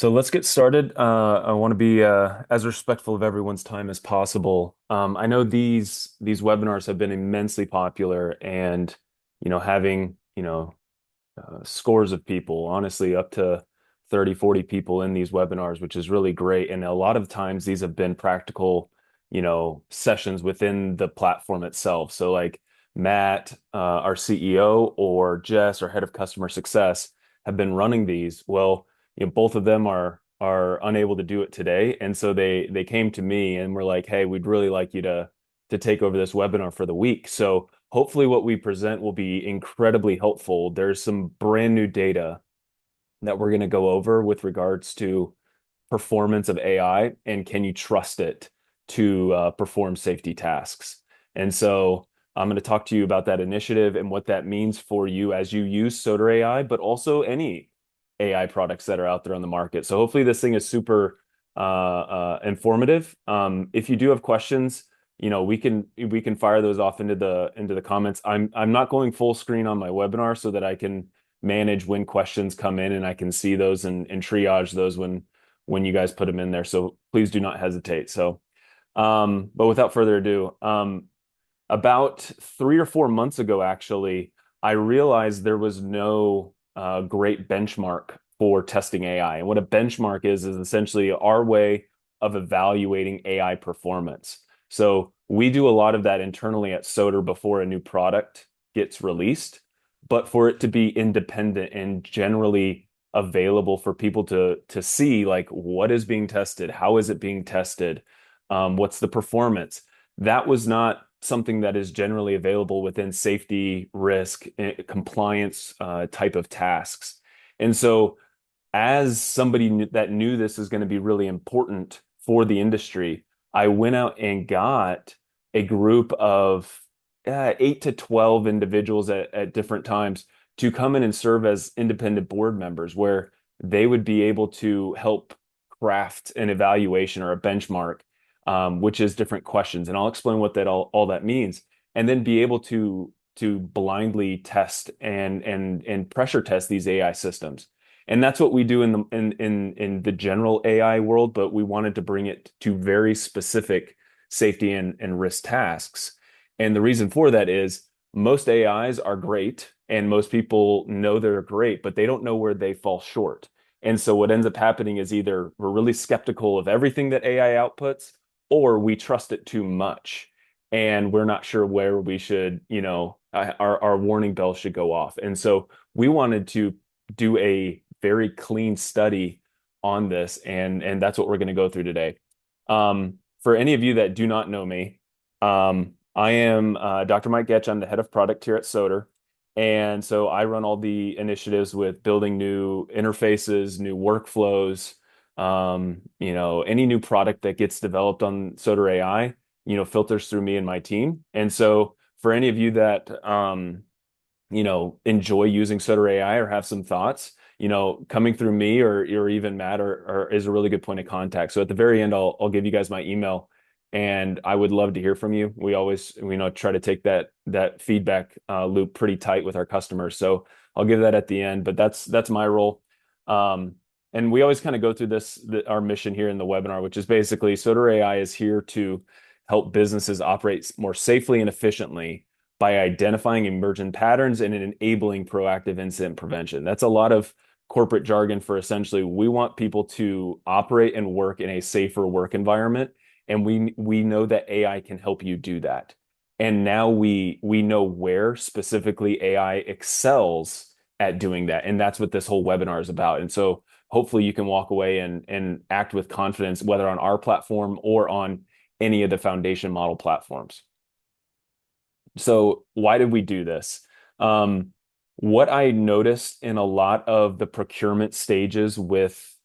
So let's get started. I want to be as respectful of everyone's time as possible. I know these webinars have been immensely popular, and having scores of people, honestly, up to 30, 40 people in these webinars, which is really great. And a lot of times these have been practical, sessions within the platform itself. So like Matt, our CEO, or Jess, our head of customer success, have been running these. Well, both of them are unable to do it today. And so they came to me and were like, hey, we'd really like you to take over this webinar for the week. So hopefully what we present will be incredibly helpful. There's some brand new data that we're going to go over with regards to performance of AI and can you trust it to perform safety tasks. And so I'm going to talk to you about that initiative and what that means for you as you use SoterAI, but also any AI products that are out there on the market. So hopefully this thing is super informative. If you do have questions, we can fire those off into the comments. I'm not going full screen on my webinar so that I can manage when questions come in and I can see those and triage those when you guys put them in there. So please do not hesitate. So, but without further ado, about 3 or 4 months ago, actually, I realized there was no great benchmark for testing AI. And what a benchmark is essentially our way of evaluating AI performance. So we do a lot of that internally at Soter before a new product gets released, but for it to be independent and generally available for people to see, like what is being tested, how is it being tested, what's the performance. That was not something that is generally available within safety, risk, compliance type of tasks. And so, as somebody that knew this is going to be really important for the industry, I went out and got a group of 8 to 12 individuals at different times to come in and serve as independent board members, where they would be able to help craft an evaluation or a benchmark, which is different questions. And I'll explain what that all that means, and then be able to blindly test and pressure test these AI systems. And that's what we do in the general AI world, but we wanted to bring it to very specific safety and risk tasks. And the reason for that is most AIs are great and most people know they're great, but they don't know where they fall short. And so what ends up happening is either we're really skeptical of everything that AI outputs, or we trust it too much and we're not sure where we should, our warning bell should go off. And so we wanted to do a very clean study on this, and that's what we're going to go through today. For any of you that do not know me, I am Dr. Mike Goetsch. I'm the head of product here at Soter. And so I run all the initiatives with building new interfaces, new workflows, any new product that gets developed on SoterAI, filters through me and my team. And so for any of you that, enjoy using SoterAI or have some thoughts, coming through me or even Matt is a really good point of contact. So at the very end, I'll give you guys my email, and I would love to hear from you. We always, try to take that feedback loop pretty tight with our customers. So I'll give that at the end, but that's my role. And we always kind of go through our mission here in the webinar, which is basically SoterAI is here to help businesses operate more safely and efficiently by identifying emergent patterns and enabling proactive incident prevention. That's a lot of corporate jargon for essentially we want people to operate and work in a safer work environment, and we know that AI can help you do that. And now we know where specifically AI excels at doing that, and that's what this whole webinar is about. And so hopefully you can walk away and act with confidence, whether on our platform or on any of the foundation model platforms. So why did we do this? What I noticed in a lot of the procurement stages with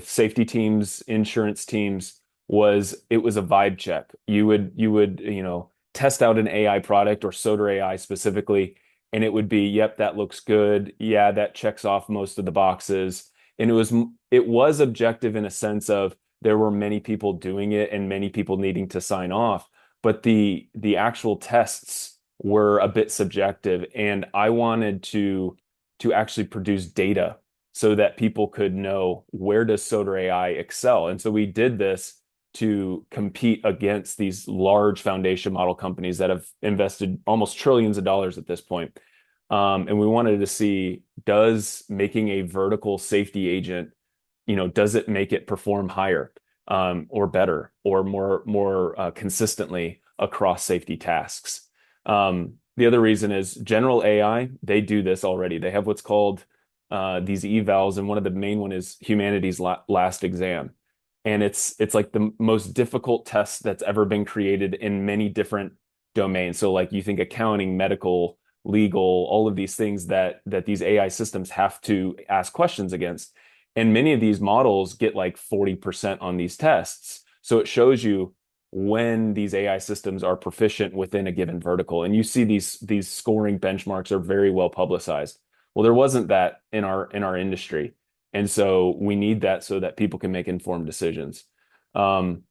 safety teams, insurance teams, was it was a vibe check. You would test out an AI product or SoterAI specifically, and it would be, yep, that looks good. Yeah, that checks off most of the boxes. And it was objective in a sense of there were many people doing it and many people needing to sign off, but the actual tests were a bit subjective, and I wanted to actually produce data so that people could know where does SoterAI excel. And so we did this to compete against these large foundation model companies that have invested almost trillions of dollars at this point. And we wanted to see, does making a vertical safety agent, does it make it perform higher, or better, or more consistently across safety tasks? The other reason is general AI, they do this already. They have what's called these evals, and one of the main one is humanity's last exam. And it's like the most difficult test that's ever been created in many different domains. So like you think accounting, medical, legal, all of these things that these AI systems have to ask questions against. And many of these models get like 40% on these tests. So it shows you when these AI systems are proficient within a given vertical. And you see these scoring benchmarks are very well publicized. Well, there wasn't that in our industry. And so we need that so that people can make informed decisions. Um,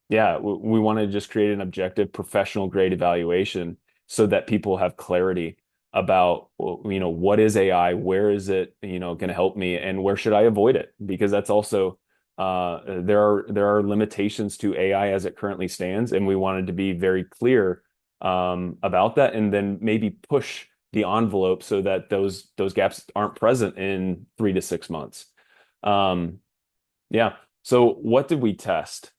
yeah, we want to just create an objective, professional grade evaluation so that people have clarity about, well, what is AI, where is it, going to help me, and where should I avoid it? Because that's also there are limitations to AI as it currently stands, and we wanted to be very clear about that, and then maybe push the envelope so that those gaps aren't present in 3 to 6 months. Um, yeah. So what did we test?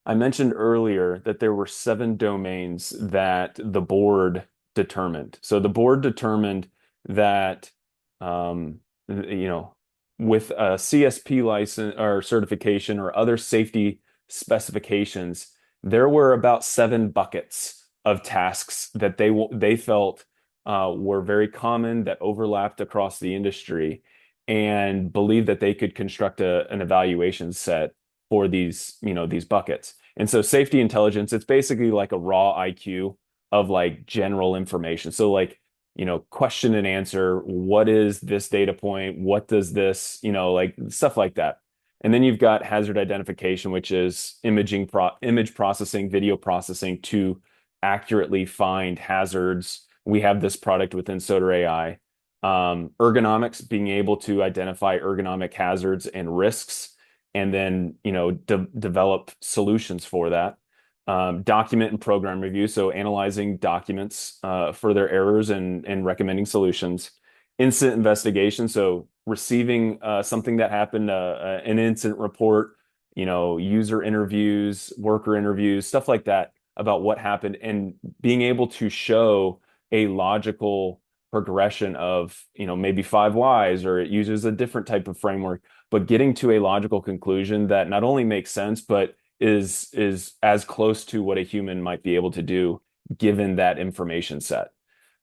I mentioned earlier that there were 7 domains that the board determined. So the board determined that, um, you know, with a CSP license or certification or other safety specifications, there were about 7 buckets of tasks that they felt were very common, that overlapped across the industry, and believed that they could construct an evaluation set for these buckets. And so safety intelligence, it's basically like a raw IQ of like general information. So like, question and answer, what is this data point? What does this, like stuff like that. And then you've got hazard identification, which is image processing, video processing to accurately find hazards. We have this product within SoterAI. Ergonomics, being able to identify ergonomic hazards and risks, and then develop solutions for that. Document and program review, so analyzing documents for their errors and recommending solutions. Incident investigation, so receiving something that happened, an incident report, user interviews, worker interviews, stuff like that about what happened, and being able to show a logical progression of maybe 5 whys, or it uses a different type of framework, but getting to a logical conclusion that not only makes sense, but is as close to what a human might be able to do given that information set.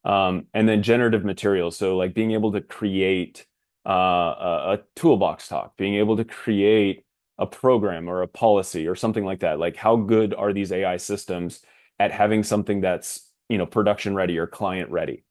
And then generative materials, so like being able to create a toolbox talk, being able to create a program or a policy or something like that. Like how good are these AI systems at having something that's production ready or client ready?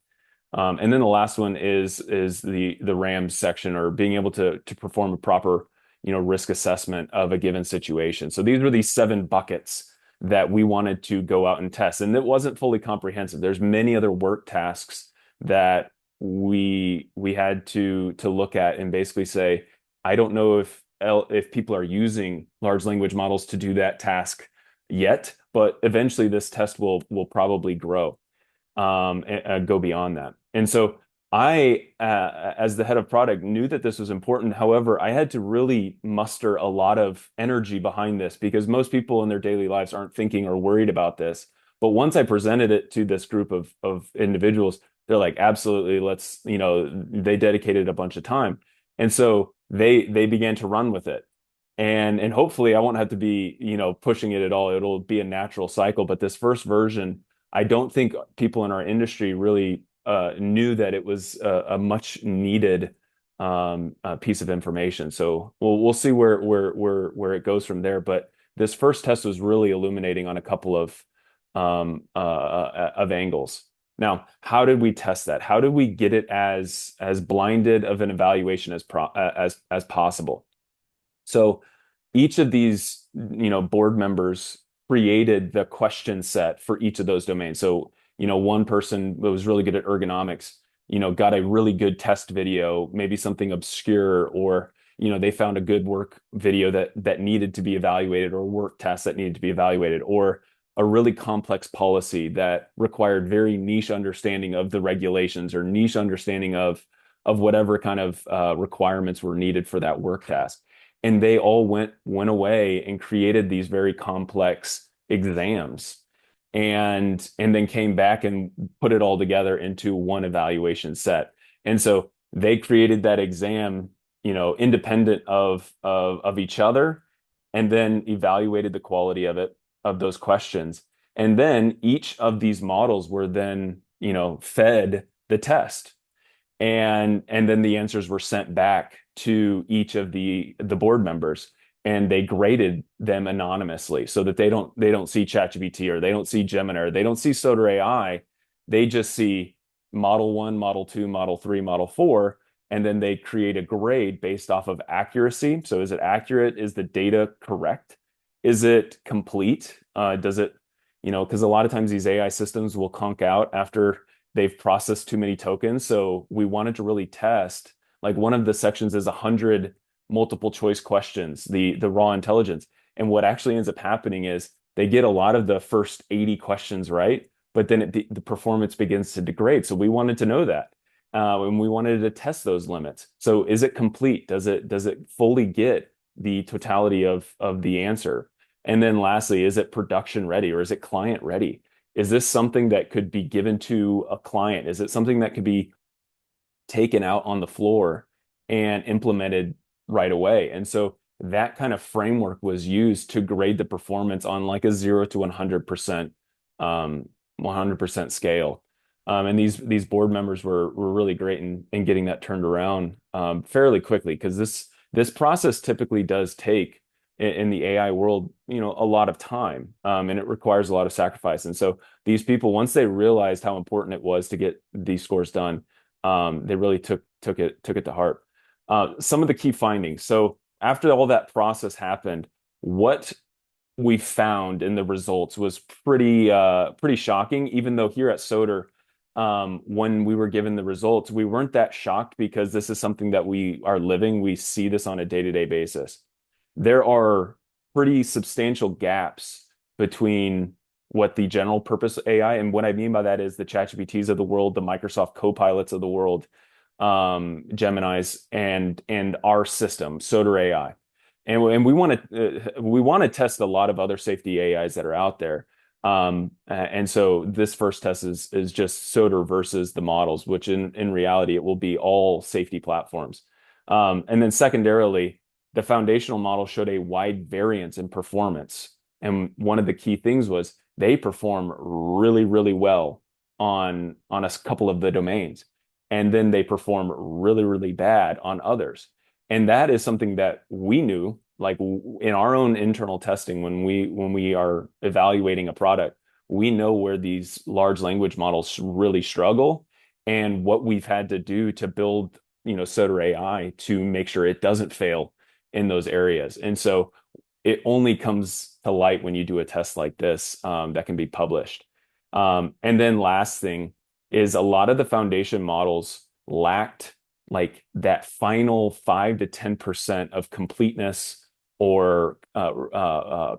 And then the last one is the RAMs section, or being able to perform a proper risk assessment of a given situation. So these were these 7 buckets that we wanted to go out and test, and it wasn't fully comprehensive. There's many other work tasks that we had to look at and basically say, I don't know if people are using large language models to do that task yet, but eventually this test will probably grow and go beyond that. And so I, as the head of product, knew that this was important. However, I had to really muster a lot of energy behind this because most people in their daily lives aren't thinking or worried about this. But once I presented it to this group of individuals, they're like, absolutely, let's, they dedicated a bunch of time. And so they began to run with it. And hopefully I won't have to be, pushing it at all. It'll be a natural cycle. But this first version, I don't think people in our industry really knew that it was a much needed piece of information. So we'll see where it goes from there. But this first test was really illuminating on a couple of angles. Now, how did we test that? How did we get it as blinded of an evaluation as possible? So each of these, board members created the question set for each of those domains. So, one person was really good at ergonomics. got a really good test video, maybe something obscure, or they found a good work video that needed to be evaluated, or work test that needed to be evaluated, or a really complex policy that required very niche understanding of the regulations, or niche understanding of whatever kind of requirements were needed for that work task. And they all went away and created these very complex exams, and then came back and put it all together into one evaluation set. And so they created that exam, independent of each other, and then evaluated the quality of those questions. And then each of these models were then, fed the test. And then the answers were sent back to each of the board members, and they graded them anonymously so that they don't see ChatGPT, or they don't see Gemini, or they don't see SoterAI. They just see model 1, model 2, model 3, model 4, and then they create a grade based off of accuracy. So is it accurate? Is the data correct? Is it complete? Does it, because a lot of times these AI systems will conk out after they've processed too many tokens. So we wanted to really test, like, one of the sections is 100 multiple choice questions, the raw intelligence. And what actually ends up happening is they get a lot of the first 80 questions right, but then the performance begins to degrade. So we wanted to know that. And we wanted to test those limits. So is it complete? Does it fully get the totality of the answer? And then lastly, is it production ready, or is it client ready? Is this something that could be given to a client? Is it something that could be taken out on the floor and implemented right away? And so that kind of framework was used to grade the performance on like a 0 to 100%, 100% scale. And these board members were really great in getting that turned around fairly quickly, because this process typically does take, in the AI world, a lot of time, and it requires a lot of sacrifice. And so these people, once they realized how important it was to get these scores done, they really took it to heart. Some of the key findings. So after all that process happened, what we found in the results was pretty shocking. Even though here at Soter, when we were given the results, we weren't that shocked, because this is something that we are living. We see this on a day-to-day basis. There are pretty substantial gaps between what the general purpose AI, and what I mean by that is the ChatGPTs of the world, the Microsoft Copilots of the world, Geminis, and our system, SoterAI. And we want to test a lot of other safety AIs that are out there. And so this first test is just Soter versus the models, which in reality it will be all safety platforms. And then secondarily, the foundational model showed a wide variance in performance. And one of the key things was they perform really, really well on a couple of the domains. And then they perform really, really bad on others. And that is something that we knew, like in our own internal testing, when we are evaluating a product, we know where these large language models really struggle, and what we've had to do to build, SoterAI to make sure it doesn't fail in those areas. And so it only comes to light when you do a test like this, that can be published. And then last thing is, a lot of the foundation models lacked like that final 5 to 10% of completeness, or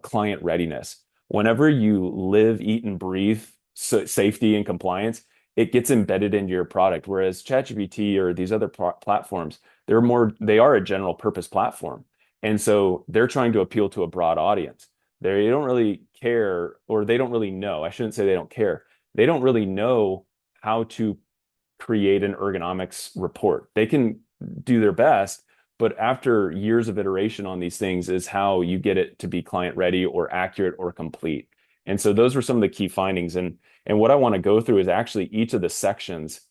client readiness. Whenever you live, eat, and breathe safety and compliance, it gets embedded into your product. Whereas ChatGPT or these other platforms, they are a general purpose platform. And so they're trying to appeal to a broad audience. They don't really care, or they don't really know. I shouldn't say they don't care. They don't really know how to create an ergonomics report. They can do their best, but after years of iteration on these things is how you get it to be client ready, or accurate, or complete. And so those were some of the key findings. And what I want to go through is actually each of the sections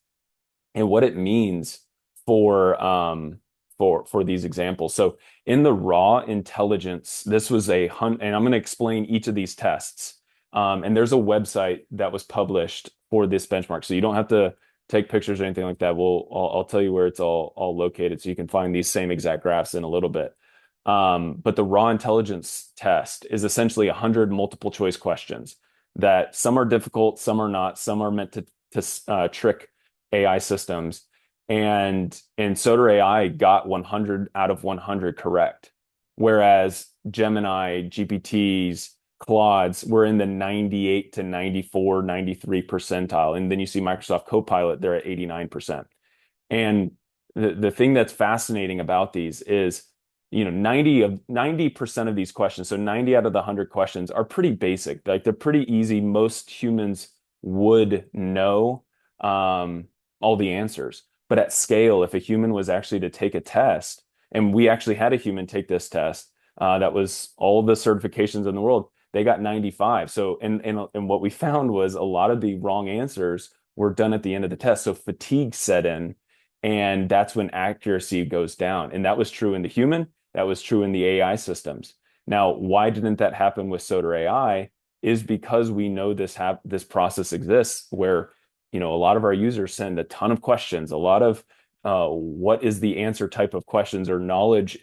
and what it means for these examples. So in the raw intelligence, this was and I'm going to explain each of these tests. And there's a website that was published for this benchmark, so you don't have to take pictures or anything like that. I'll tell you where it's all located, so you can find these same exact graphs in a little bit. But the raw intelligence test is essentially 100 multiple choice questions that some are difficult, some are not, some are meant to trick AI systems, and SoterAI got 100 out of 100 correct, whereas Gemini, GPTs, Claudes were in the 98 to 94, 93 percentile. And then you see Microsoft Copilot, they're at 89%. And the thing that's fascinating about these is, 90% of these questions, so 90 out of the 100 questions are pretty basic. Like they're pretty easy. Most humans would know all the answers. But at scale, if a human was actually to take a test, and we actually had a human take this test, that was all the certifications in the world, they got 95. So, and what we found was a lot of the wrong answers were done at the end of the test. So fatigue set in, and that's when accuracy goes down. And that was true in the human, that was true in the AI systems. Now, why didn't that happen with SoterAI? Is because we know this process exists where a lot of our users send a ton of questions, a lot of what is the answer type of questions or knowledge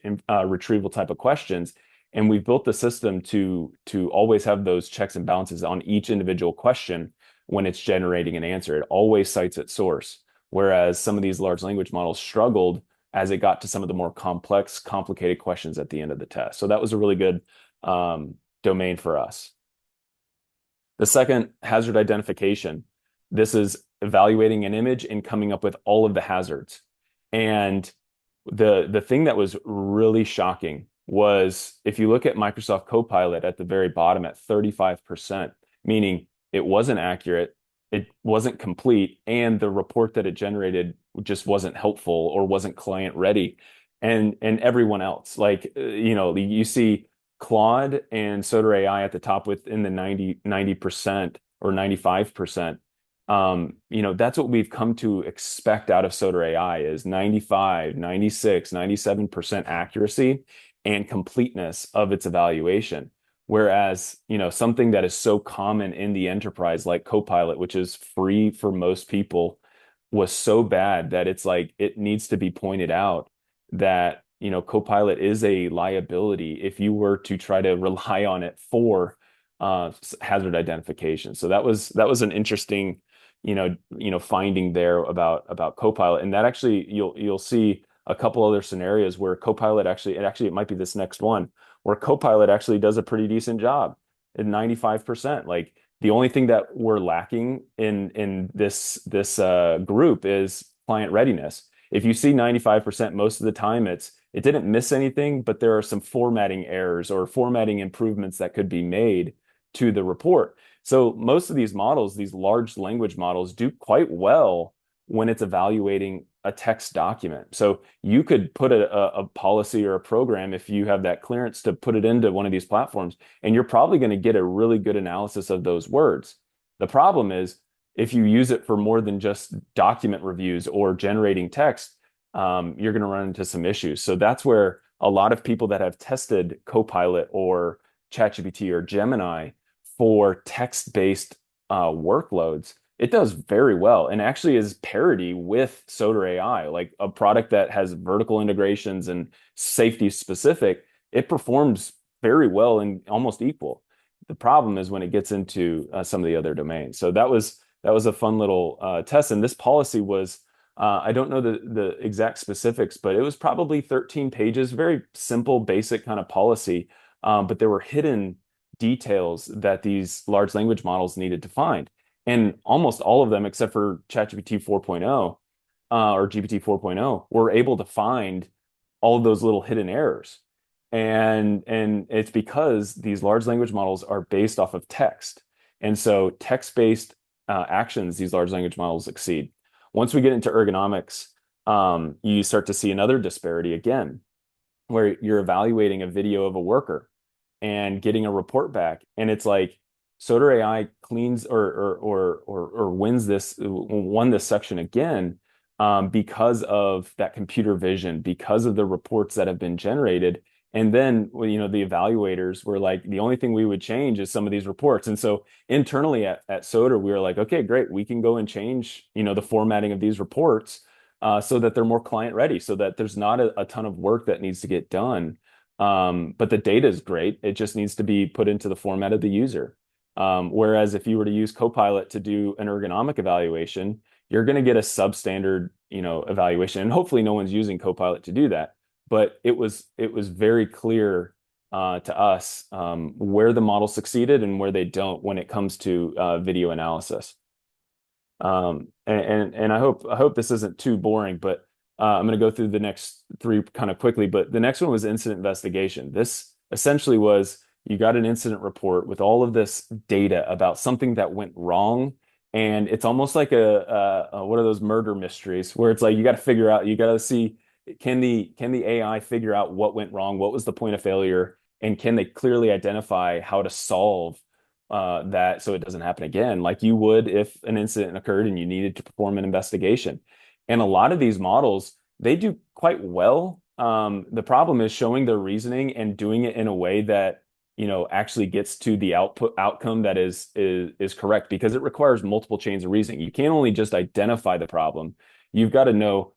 retrieval type of questions. And we've built the system to always have those checks and balances on each individual question when it's generating an answer. It always cites its source. Whereas some of these large language models struggled as it got to some of the more complex, complicated questions at the end of the test. So that was a really good domain for us. The second, hazard identification. This is evaluating an image and coming up with all of the hazards. And the thing that was really shocking was if you look at Microsoft Copilot at the very bottom at 35%, meaning it wasn't accurate, it wasn't complete, and the report that it generated just wasn't helpful or wasn't client ready. And everyone else, like you see Claude and SoterAI at the top within the 90% or 95%. That's what we've come to expect out of SoterAI is 95, 96, 97% accuracy and completeness of its evaluation. Whereas, something that is so common in the enterprise like Copilot, which is free for most people, was so bad that it's like it needs to be pointed out that, Copilot is a liability if you were to try to rely on it for hazard identification. So that was an interesting, finding there about Copilot. And that actually you'll see a couple other scenarios where Copilot it might be this next one where Copilot actually does a pretty decent job at 95%. Like the only thing that we're lacking in this group is client readiness. If you see 95%, most of the time it didn't miss anything, but there are some formatting errors or formatting improvements that could be made to the report. So most of these models, these large language models, do quite well when it's evaluating a text document. So you could put a policy or a program, if you have that clearance to put it into one of these platforms, and you're probably going to get a really good analysis of those words. The problem is if you use it for more than just document reviews or generating text, you're going to run into some issues. So that's where a lot of people that have tested Copilot or ChatGPT or Gemini for text-based workloads, it does very well and actually is parity with SoterAI, like a product that has vertical integrations and safety specific. It performs very well and almost equal. The problem is when it gets into some of the other domains. So that was a fun little test. And this policy was, I don't know the exact specifics, but it was probably 13 pages, very simple, basic kind of policy. But there were hidden details that these large language models needed to find. And almost all of them, except for ChatGPT 4.0 or GPT 4.0, were able to find all of those little hidden errors. And it's because these large language models are based off of text. And so text-based actions, these large language models exceed. Once we get into ergonomics, you start to see another disparity again, where you're evaluating a video of a worker and getting a report back, and it's like SoterAI cleans or won this section again because of that computer vision, because of the reports that have been generated. And then, the evaluators were like, the only thing we would change is some of these reports. And so internally at Soter, we were like, okay, great, we can go and change, the formatting of these reports so that they're more client ready, so that there's not a ton of work that needs to get done. But the data is great. It just needs to be put into the format of the user. Whereas if you were to use Copilot to do an ergonomic evaluation, you're going to get a substandard, evaluation. And hopefully no one's using Copilot to do that. But it was very clear to us where the model succeeded and where they don't when it comes to video analysis. And I hope this isn't too boring, but I'm going to go through the next three kind of quickly. But the next one was incident investigation. This essentially was you got an incident report with all of this data about something that went wrong, and it's almost like a one of those murder mysteries where it's like you got to figure out, you got to see can the AI figure out what went wrong, what was the point of failure, and can they clearly identify how to solve that so it doesn't happen again, like you would if an incident occurred and you needed to perform an investigation. And a lot of these models, they do quite well. The problem is showing their reasoning and doing it in a way that, actually gets to the outcome that is correct, because it requires multiple chains of reasoning. You can't only just identify the problem. You've got to know,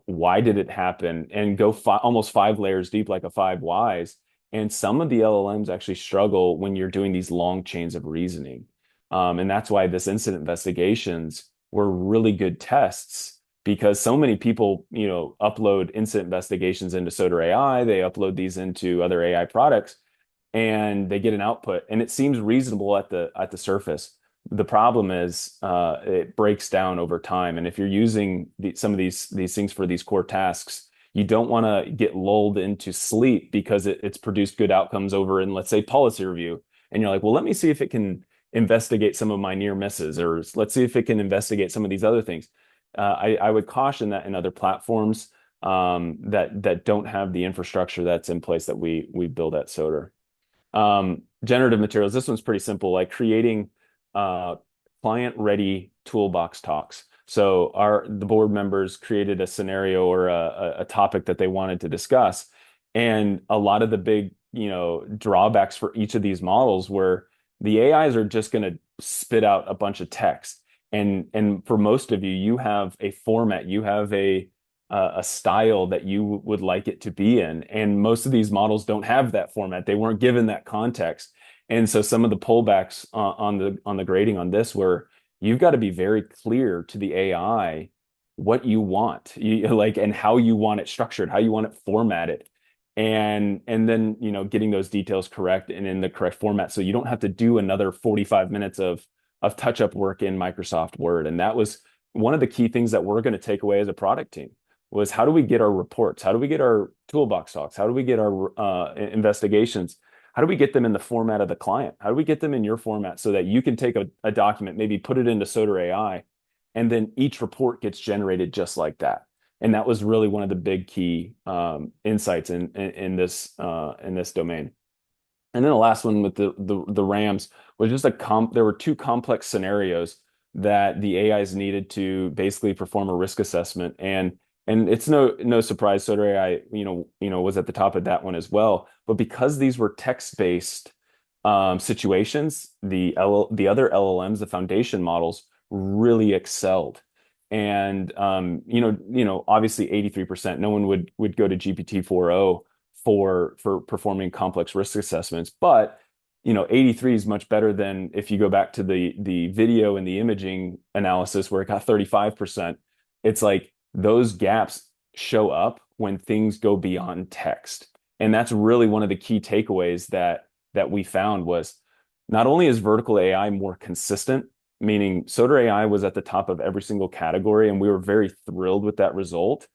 why did it happen, and go almost five layers deep, like a five whys. And some of the LLMs actually struggle when you're doing these long chains of reasoning. And that's why this incident investigations were really good tests, because so many people, upload incident investigations into SoterAI, they upload these into other AI products, and they get an output, and it seems reasonable at the surface. The problem is it breaks down over time. And if you're using some of these things for these core tasks, you don't want to get lulled into sleep because it's produced good outcomes over in, let's say, policy review. And you're like, well, let me see if it can investigate some of my near misses, or let's see if it can investigate some of these other things. I would caution that in other platforms that don't have the infrastructure that's in place that we build at Soter. Generative materials. This one's pretty simple, like creating client-ready toolbox talks. So the board members created a scenario or a topic that they wanted to discuss, and a lot of the big, drawbacks for each of these models were the AIs are just going to spit out a bunch of text, and for most of you, you have a format, you have a style that you would like it to be in, and most of these models don't have that format. They weren't given that context, and so some of the pullbacks on the grading on this were, you've got to be very clear to the AI what you want, and how you want it structured, how you want it formatted, and then getting those details correct and in the correct format, so you don't have to do another 45 minutes of touch-up work in Microsoft Word. And that was one of the key things that we're going to take away as a product team, was how do we get our reports? How do we get our toolbox talks? How do we get our investigations? How do we get them in the format of the client? How do we get them in your format so that you can take a document, maybe put it into SoterAI, and then each report gets generated just like that? And that was really one of the big key insights in this domain. And then the last one with the RAMs was just there were two complex scenarios that the AIs needed to basically perform a risk assessment. And it's no surprise SoterAI, was at the top of that one as well. But because these were text-based situations, the other LLMs, the foundation models, really excelled. And obviously 83%, no one would go to GPT-4o for performing complex risk assessments, but 83 is much better than if you go back to the video and the imaging analysis where it got 35%. It's like those gaps show up when things go beyond text. And that's really one of the key takeaways that we found was, not only is vertical AI more consistent, meaning SoterAI was at the top of every single category, and we were very thrilled with that result.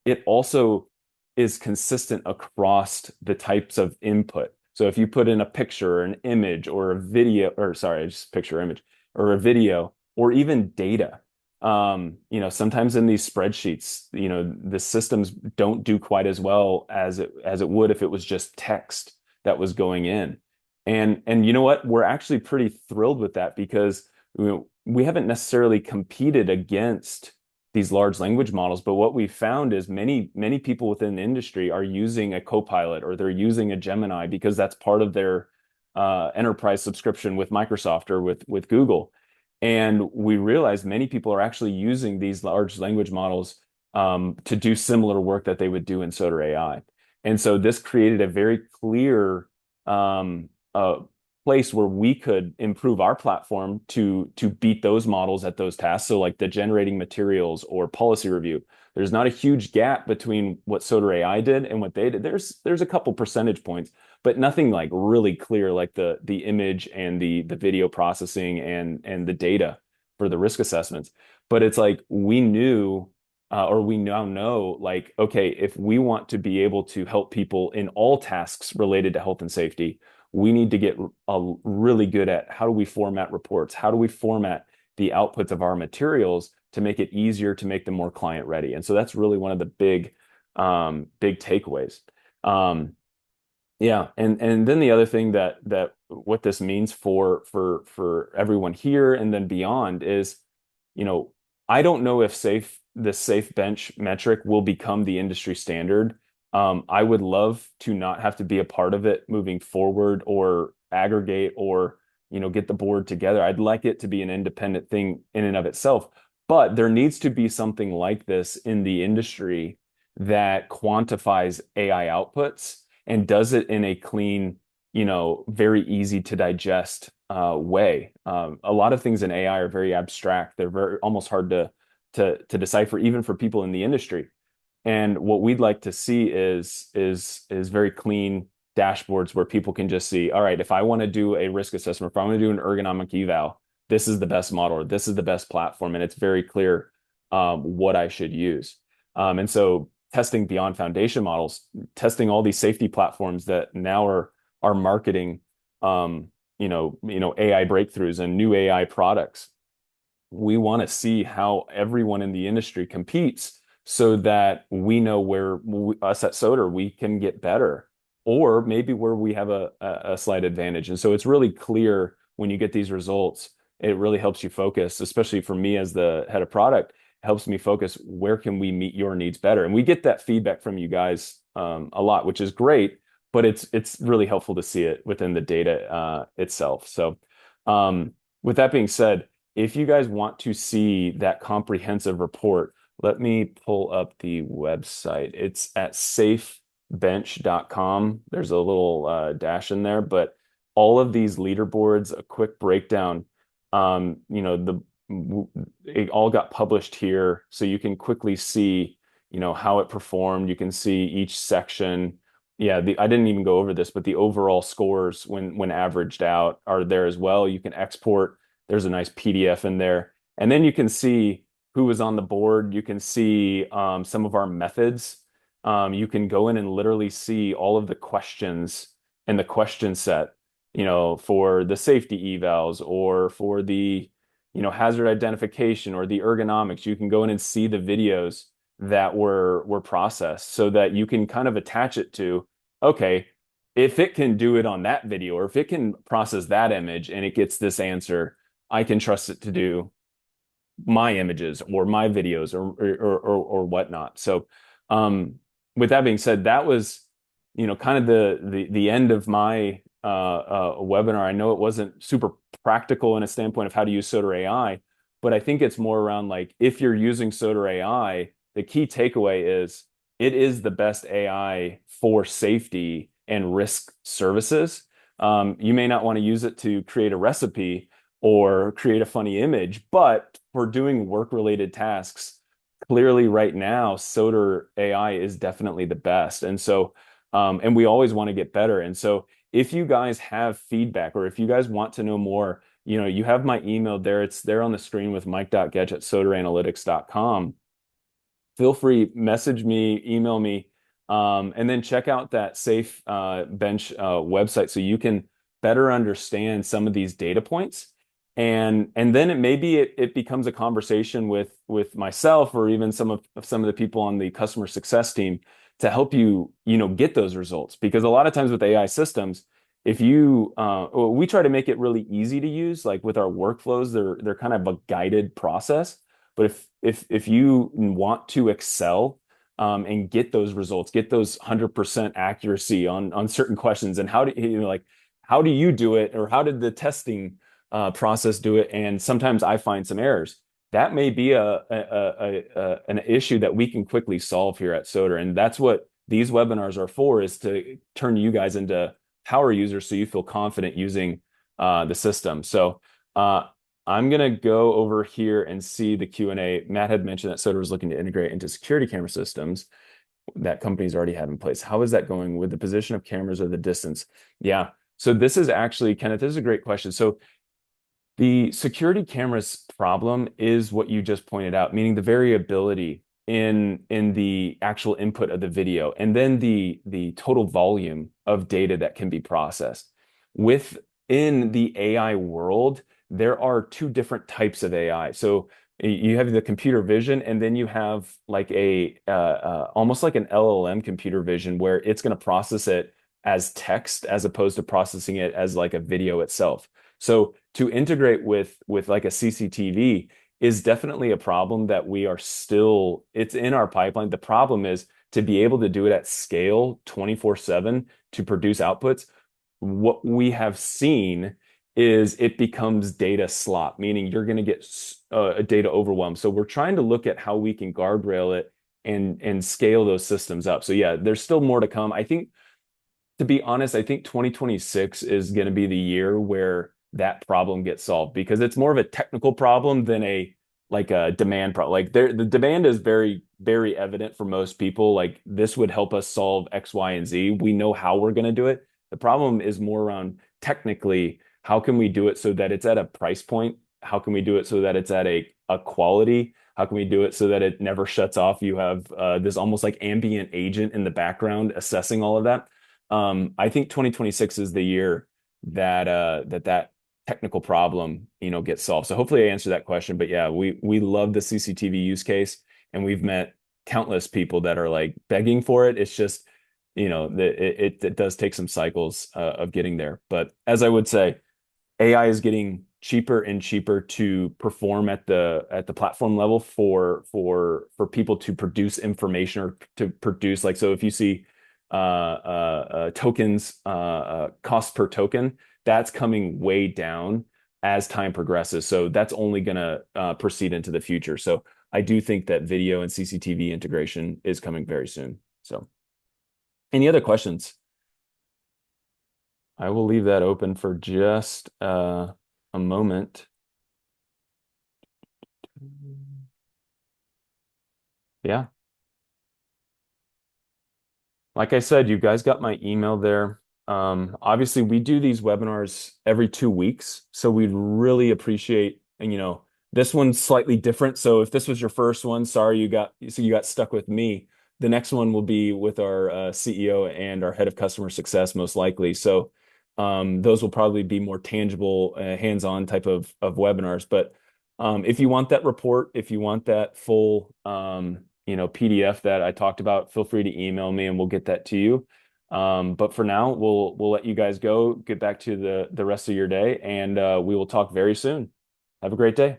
It also is consistent across the types of input. So if you put in a picture or an image or a video, or sorry, just picture image or a video or even data, sometimes in these spreadsheets, the systems don't do quite as well as it would if it was just text that was going in. And you know what? We're actually pretty thrilled with that, because we haven't necessarily competed against these large language models, but what we found is many people within the industry are using a Copilot or they're using a Gemini because that's part of their enterprise subscription with Microsoft or with Google. And we realized many people are actually using these large language models to do similar work that they would do in SoterAI. And so this created a very clear place where we could improve our platform to beat those models at those tasks. So like the generating materials or policy review, there's not a huge gap between what SoterAI did and what they did. There's a couple percentage points, but nothing like really clear like the image and the video processing and the data for the risk assessments. But it's like we knew or we now know, like, okay, if we want to be able to help people in all tasks related to health and safety, we need to get really good at how do we format reports? How do we format the outputs of our materials to make it easier to make them more client ready? And so that's really one of the big takeaways. Um, yeah, and then the other thing that what this means for everyone here and then beyond is, you know, I don't know if the safe bench metric will become the industry standard. I would love to not have to be a part of it moving forward or aggregate or, get the board together. I'd like it to be an independent thing in and of itself. But there needs to be something like this in the industry that quantifies AI outputs and does it in a clean, very easy to digest way. A lot of things in AI are very abstract. They're very almost hard to decipher, even for people in the industry. And what we'd like to see is very clean dashboards where people can just see, all right, if I want to do a risk assessment, if I want to do an ergonomic eval, this is the best model, or this is the best platform, and it's very clear what I should use. And so testing beyond foundation models, testing all these safety platforms that now are marketing AI breakthroughs and new AI products. We want to see how everyone in the industry competes so that we know where us at Soter we can get better, or maybe where we have a slight advantage. And so it's really clear when you get these results. It really helps you focus, especially for me as the head of product, helps me focus where can we meet your needs better. And we get that feedback from you guys a lot, which is great, but it's really helpful to see it within the data itself. So with that being said, if you guys want to see that comprehensive report, let me pull up the website. It's at safebench.com. There's a little dash in there, but all of these leaderboards, a quick breakdown, it all got published here, so you can quickly see, how it performed. You can see each section. Yeah, I didn't even go over this, but the overall scores when averaged out are there as well. You can export. There's a nice PDF in there. And then you can see who was on the board. You can see some of our methods. You can go in and literally see all of the questions in the question set, for the safety evals or for the, hazard identification or the ergonomics. You can go in and see the videos that were processed so that you can kind of attach it to, okay, if it can do it on that video, or if it can process that image and it gets this answer, I can trust it to do my images or my videos or whatnot. So with that being said, that was kind of the end of my webinar. I know it wasn't super practical in a standpoint of how to use SoterAI, but I think it's more around like if you're using SoterAI, the key takeaway is it is the best AI for safety and risk services. You may not want to use it to create a recipe or create a funny image, but for doing work-related tasks, clearly right now, SoterAI is definitely the best. And so, and we always want to get better. And so if you guys have feedback or if you guys want to know more, you have my email there. It's there on the screen with mike.goetsch@soteranalytics.com. Feel free, message me, email me, and then check out that Safe Bench website so you can better understand some of these data points. And then it becomes a conversation with myself or even some of the people on the customer success team to help you get those results. Because a lot of times with AI systems, if you we try to make it really easy to use, like with our workflows, they're kind of a guided process. But if you want to excel and get those results, get those 100% accuracy on certain questions, and how do how do you do it, or how did the testing process do it? And sometimes I find some errors. That may be an issue that we can quickly solve here at Soter, and that's what these webinars are for: is to turn you guys into power users, so you feel confident using the system. So I'm gonna go over here and see the Q&A. Matt had mentioned that Soter was looking to integrate into security camera systems that companies already have in place. How is that going with the position of cameras or the distance? Yeah. So this is actually, Kenneth, this is a great question. So the security cameras problem is what you just pointed out, meaning the variability in the actual input of the video, and then the total volume of data that can be processed. Within the AI world, there are two different types of AI. So you have the computer vision, and then you have like a almost like an LLM computer vision where it's going to process it as text as opposed to processing it as like a video itself. So to integrate with like a CCTV is definitely a problem that we are still, it's in our pipeline. The problem is to be able to do it at scale 24/7 to produce outputs. What we have seen is it becomes data slop, meaning you're going to get a data overwhelm. So we're trying to look at how we can guardrail it and scale those systems up. So yeah, there's still more to come. I think, to be honest, I think 2026 is going to be the year where that problem gets solved because it's more of a technical problem than a like a demand problem. Like there, the demand is very, very evident for most people. Like this would help us solve X, Y, and Z. We know how we're going to do it. The problem is more around technically, how can we do it so that it's at a price point? How can we do it so that it's at a quality? How can we do it so that it never shuts off? You have this almost like ambient agent in the background assessing all of that. I think 2026 is the year that that technical problem, gets solved. So hopefully I answered that question. But yeah, we love the CCTV use case, and we've met countless people that are like begging for it. It's just, it does take some cycles of getting there. But as I would say, AI is getting cheaper and cheaper to perform at the platform level for people to produce information or to produce, like, so if you see tokens, cost per token, that's coming way down as time progresses. So that's only going to proceed into the future. So I do think that video and CCTV integration is coming very soon. So any other questions? I will leave that open for just a moment. Yeah. Like I said, you guys got my email there. Obviously, we do these webinars every 2 weeks, so we'd really appreciate, and this one's slightly different. So if this was your first one, sorry you got stuck with me. The next one will be with our CEO and our head of customer success, most likely. So those will probably be more tangible, hands-on type of webinars. But if you want that report, if you want that full PDF that I talked about, feel free to email me and we'll get that to you. But for now, we'll let you guys go, get back to the rest of your day, and we will talk very soon. Have a great day.